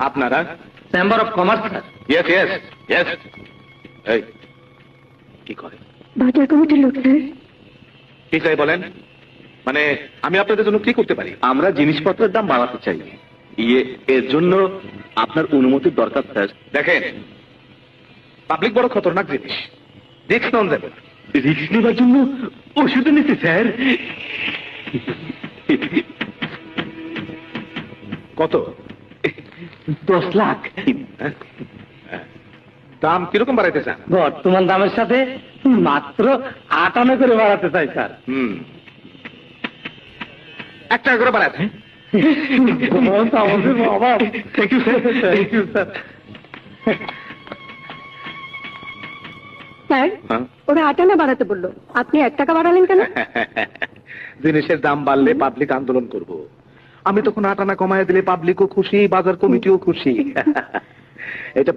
আপনারা? Chamber of commerce sir. Yes yes yes. এই কি করে? বাজার কমিটির লোক স্যার। কি চাই বলেন? মানে আমি আপনাদের জন্য কি করতে পারি? আমরা জিনিসপত্রের দাম বাড়াতে চাই। এর জন্য আপনার অনুমতির দরকার স্যার। দেখেন, পাবলিক বড় খতরনাক জিনিস, রিস্ক নেওয়া যাবে না। রিস্ক নেবার জন্য ওষুধ নিতে স্যার। কত? 10 লাখ। দাম কিরকম বাড়াইতে চান? বর্তমান দামের সাথে মাত্র 58 করে বাড়াতে চাই স্যার। 1 টাকা করে বাড়াতে। আমাদের বাবা। Thank you sir. Thank you sir. Sir, হ্যাঁ? ওরা 8 আনা বাড়াতে বললো, আপনি 1 টাকা বাড়ালেন কেন? জিনিসের দাম বাড়লে পাবলিক আন্দোলন করব, আমি তখন 8 আনা কমায় দিলে পাবলিকও খুশি, বাজার কমিটিও খুশি। এটা